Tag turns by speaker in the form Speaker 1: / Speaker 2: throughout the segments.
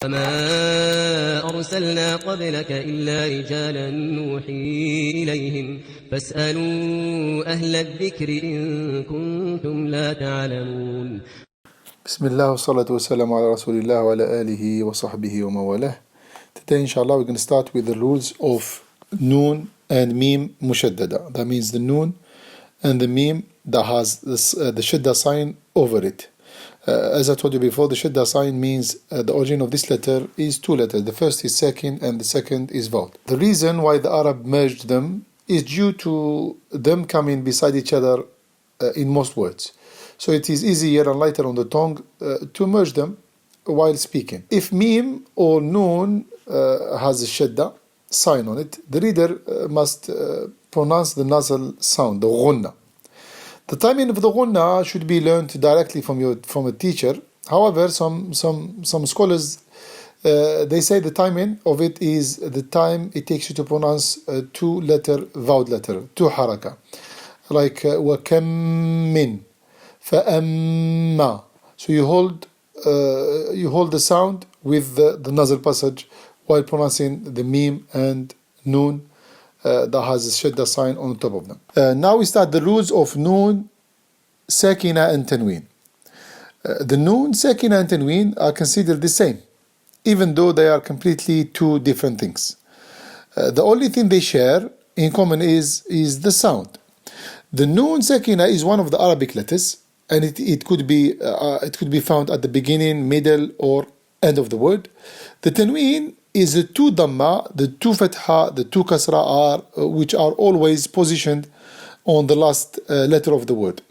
Speaker 1: وما أرسلنا قبلك إلا رجالا نوحي إليهم فاسألوا أهل الذكر إن كنتم لا تعلمون.
Speaker 2: بسم الله والصلاة والسلام على رسول الله وعلى آله وصحبه ومن والاه. Today, inshallah, we're going to start with the rules of noon and meem mushaddada. That means the noon and the meem that has the shaddah sign over it. As I told you before, the shaddah sign means the origin of this letter is two letters. The first is sakin and the second is vowel. The reason why the Arab merged them is due to them coming beside each other in most words. So it is easier and lighter on the tongue to merge them while speaking. If meem or noon has a shaddah sign on it, the reader must pronounce the nasal sound, the ghunna. The timing of the ghunna should be learned directly from a teacher. However, some scholars they say the timing of it is the time it takes you to pronounce a two-letter vowel letter, two haraka, like وَكَمْ مِنْ فَأَمَّا. So you hold the sound with the nasal passage while pronouncing the meem and noon that has a shadda sign on top of them. Now we start the rules of noon, sakina and tanween. The noon, sakina and tanween are considered the same, even though they are completely two different things. The only thing they share in common is the sound. The noon sakina is one of the Arabic letters, and it could be found at the beginning, middle, or end of the word. The tanween is the two dhamma, the two fatha, the two kasra which are always positioned on the last letter of the word.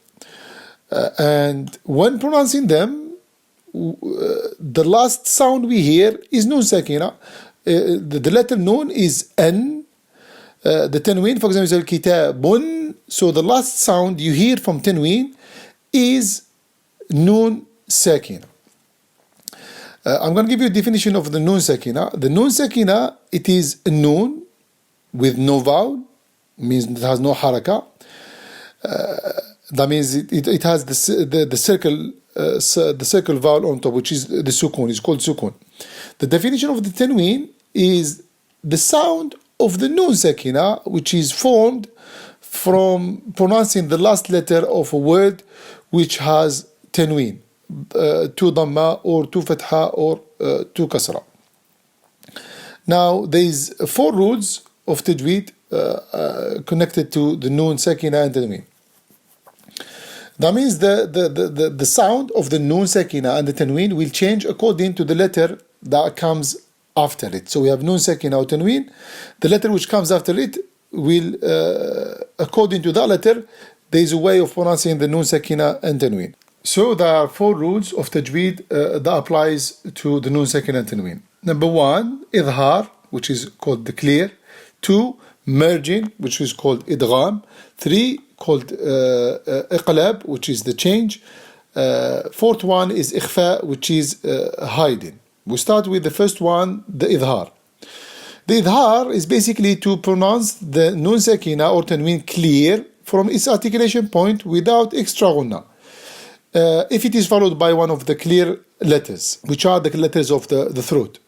Speaker 2: And when pronouncing them, the last sound we hear is noon sakina. The letter noon is n. The tanween, for example, is kitabun. So the last sound you hear from tanween is noon sakina. I'm going to give you a definition of the noon sakina. The noon sakina, it is a noon with no vowel, means it has no haraka. That means it has the circle vowel on top, which is the sukun. It's called sukun. The definition of the tanween is the sound of the noon sakina, which is formed from pronouncing the last letter of a word which has tanween, two dhamma or two fatha or two kasra. Now there is 4 rules of tajweed connected to the noon, sakina and tanween. That means the sound of the noon, sakina and the tanween will change according to the letter that comes after it. So we have noon, sakina or tanween. The letter which comes after it will, according to that letter, there is a way of pronouncing the noon, sakina and tanween. So there are 4 rules of tajweed that applies to the noon, sakina and tanween. Number 1, idhar, which is called the clear. 2, merging, which is called idgham. 3, called iqlab, which is the change. 4th one is ikhfa, which is hiding. We start with the first one, the idhar. The idhar is basically to pronounce the noon, sakina or tanween clear from its articulation point without extra ghunna. If it is followed by one of the clear letters, which are the letters of the throat.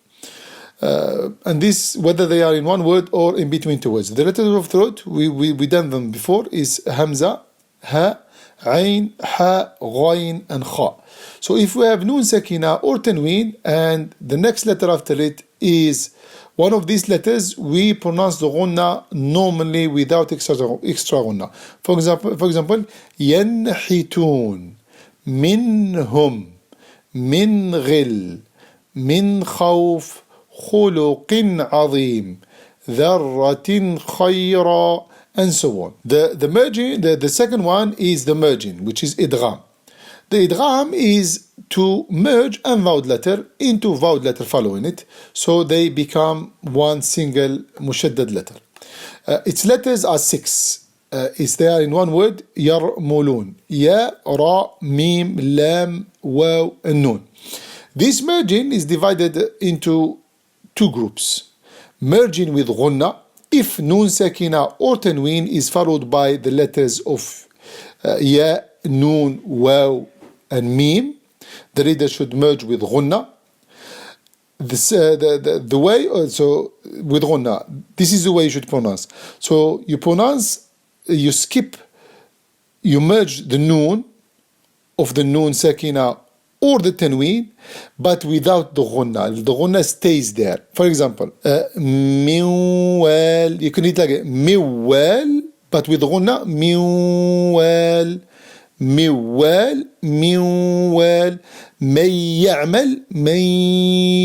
Speaker 2: And this, whether they are in one word or in between 2 words. The letters of throat, we done them before, is hamza, ha, ayn, ha, ghayn, and kha. So if we have noon, sakina or tanween, and the next letter after it is one of these letters, we pronounce the ghunna normally without extra ghunna. For example, yanhitun, minhum, min ghil, min khawf, خلق عظيم ذرة خيرا, and so on. The merging, the second one is the merging, which is idgham. The idgham is to merge a vowel letter into vowel letter following it, so they become one single mushaddad letter. Its letters are 6. They are in one word, yarmulun, ya, ra, mim, lam, waw, and nun. This merging is divided into 2 groups. Merging with ghunna, if noon, sakina or tanween is followed by the letters of ya, noon, waw, and meem, the reader should merge with ghunna. the way, so with ghunna, this is the way you should pronounce. So you pronounce, you skip, you merge the noon of the noon sakina or the tanween, but without the ghunna. The ghunna stays there. For example, miwal, you can read like miwal, but with ghunna, miwal, miwal, miwal, may ya'mal, may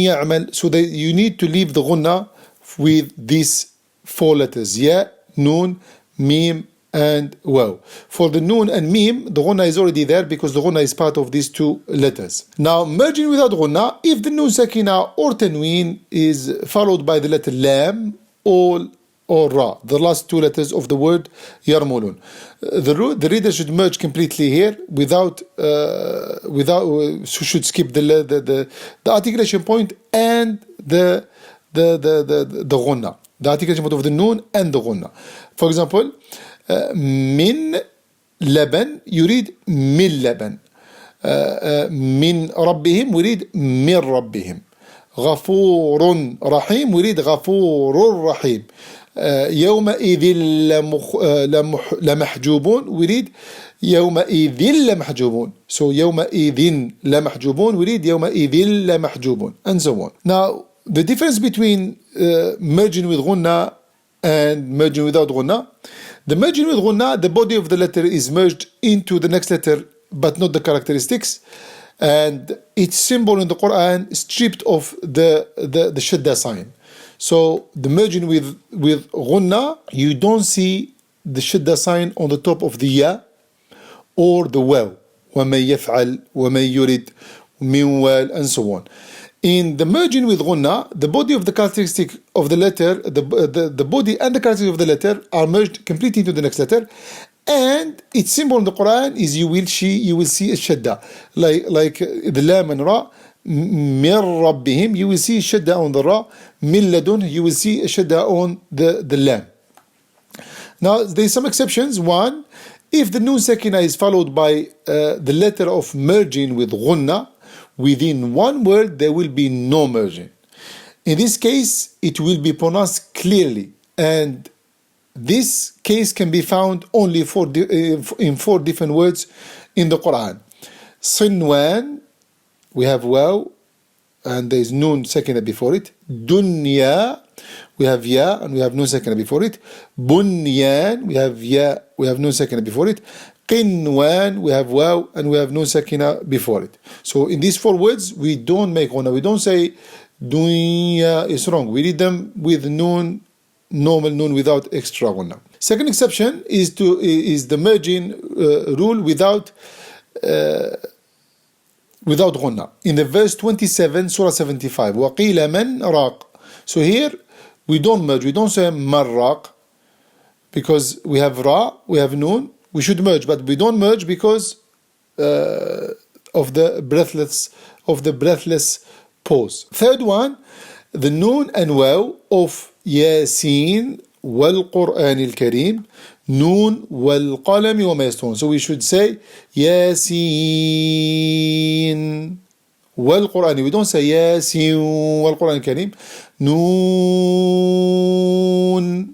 Speaker 2: ya'mal. So you need to leave the ghunna with these four letters, ya, noon, meem, and waw. For the noon and meem, the ghunna is already there because the ghunna is part of these two letters. Now, merging without ghunna, if the noon sakina or tanween is followed by the letter lam or ra, the last two letters of the word yarmulun. The reader should merge completely here without should skip the articulation point and the ghunna. The articulation point of the noon and the ghunna. For example, من لبن يريد من لبن من ربهم يريد من ربهم غفور رحيم يريد غفور رحيم يومئذ لمحجوبون يريد يومئذ لمحجوبون. So يومئذ لمحجوبون يريد يومئذ لمحجوبون, and so on. Now the difference between merging with ghunna and merging without ghunna. The merging with ghunna, the body of the letter is merged into the next letter, but not the characteristics, and its symbol in the Qur'an is stripped of the Shaddah sign. So the merging with ghunna, you don't see the Shaddah sign on the top of the ya or the waw, وَمَن يَفْعَلْ وَمَن يُرِدْ مِنْوَالْ, and so on. In the merging with ghunna, the body of the characteristic of the letter, the body and the characteristic of the letter are merged completely into the next letter, and its symbol in the Quran is you will see a shadda, like the lam and ra, min rabbihim, you will see a shadda on the ra, min ladun, you will see a shadda on the lam. Now there are some exceptions. One, if the noon sakina is followed by the letter of merging with ghunna, within one word there will be no merging. In this case, it will be pronounced clearly, and this case can be found only in four different words in the Quran. Sinwan, we have waw, and there is noon sakina before it. Dunya, we have ya, and we have noon sakina before it. Bunyan, we have ya, we have noon sakina before it. Qinwan, we have waw, and we have noon sakina before it. So in these four words, we don't make ghunna. We don't say dunya is wrong. We read them with noon, normal noon, without extra ghunna. Second exception is the merging rule without ghunna. In the verse 27, Surah 75, وَقِيلَ مَنْ رَاقٍ. So here, we don't merge. We don't say marraq, because we have ra, we have noon. We should merge, but we don't merge because of the breathless pause. Third one, the noon and waw of Yasin wal Qur'an al Kareem, noon wal qalami wa ma yasturun. So we should say Yasin wal Qur'an. We don't say Yasin wal Qur'an al Kareem, noon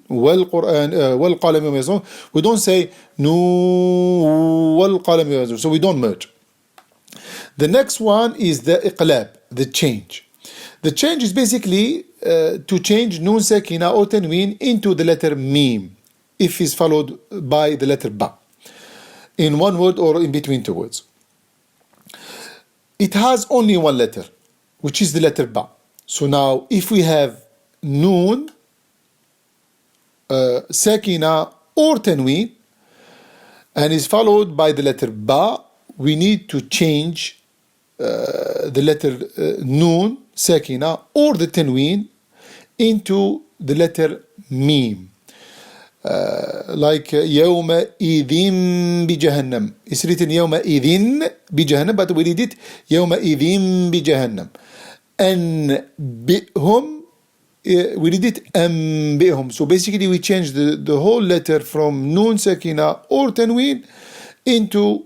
Speaker 2: wal Qur'an wal qalami wa ma yasturun. We don't say noon wal qalami wa ma yasturun. So we don't merge. The next one is the iqlab, the change. The change is basically to change noon sakina or tanween into the letter meem if it's followed by the letter ba in one word or in between two words. It has only one letter, which is the letter ba. So now if we have noon, sakina or tanween and is followed by the letter ba, we need to change the letter noon, sakina, or the tanween into the letter meem. Like يومئذ بجهنم. It's written يومئذ بجهنم, but we read it يومئذ بجهنم. أنبئهم, we read it أنبئهم. So basically we change the whole letter from noon, sakina, or tanween into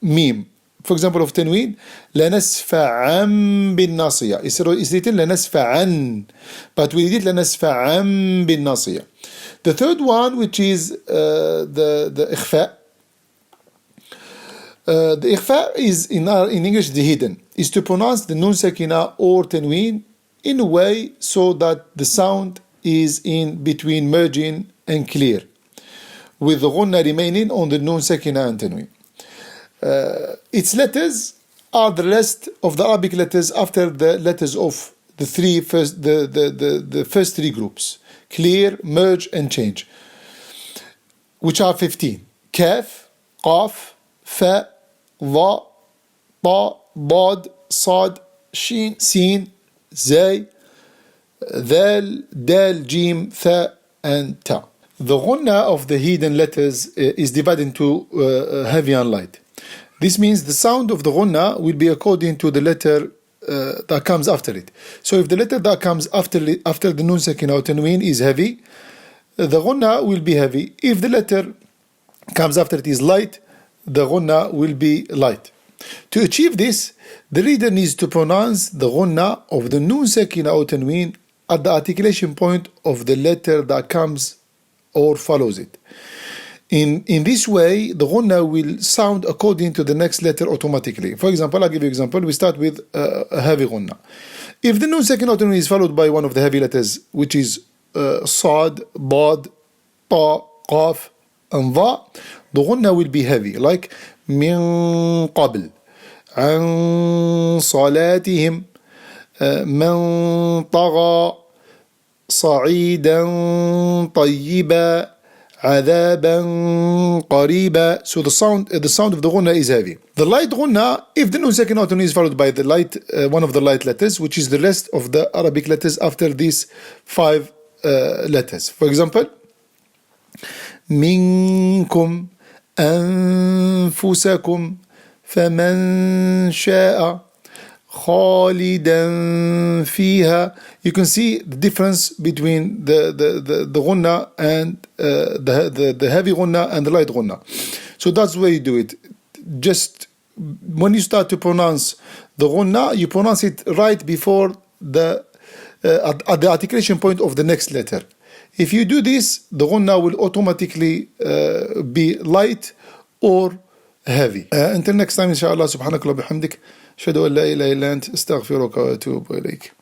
Speaker 2: meem. for example, of tanween, لنسفعا بالناصية. It's written لنسفعا, but we read it لنسفعا بالناصية. The third one, which is the إخفاء. The إخفاء is in English the hidden, is to pronounce the nun sakina or tanween in a way so that the sound is in between merging and clear, with the ghunna remaining on the nun sakina and tanween. Its letters are the rest of the Arabic letters after the letters of the first three groups: clear, merge, and change, which are 15: kaf, qaf, fa, dha, ta, dad, sad, shin, sin, zay, dhal, dal, jim, tha, and ta. The ghunna of the hidden letters is divided into heavy and light. This means the sound of the ghunna will be according to the letter that comes after it. So if the letter that comes after the nun sakina or tanween is heavy, the ghunna will be heavy. If the letter comes after it is light, the ghunna will be light. To achieve this, the reader needs to pronounce the ghunna of the nun sakina or tanween at the articulation point of the letter that comes or follows it. In this way, the ghunna will sound according to the next letter automatically. For example, I'll give you an example. We start with a heavy ghunna. If the nun sakina or tanween is followed by one of the heavy letters, which is sad, dad, ta, qaf, and dha, the ghunna will be heavy, like min qabl, an salatihim, man tagha, sa'idan tayyiba, عذابا قريبا. So the sound of the ghunna is heavy. The light ghunna, if the nun sakina or tanween is followed by the light one of the light letters, which is the rest of the Arabic letters after these 5 letters. For example, منكم أنفسكم فمن شاء خالدا فيها. You can see the difference between the ghunna and the heavy ghunna and the light ghunna. So that's the way you do it. Just when you start to pronounce the ghunna, you pronounce it right before at the articulation point of the next letter. If you do this, the ghunna will automatically be light or heavy. Until next time, إن شاء الله. سبحانك اللهم وبحمدك أشهد أن لا إله إلا أنت أستغفرك وأتوب إليك.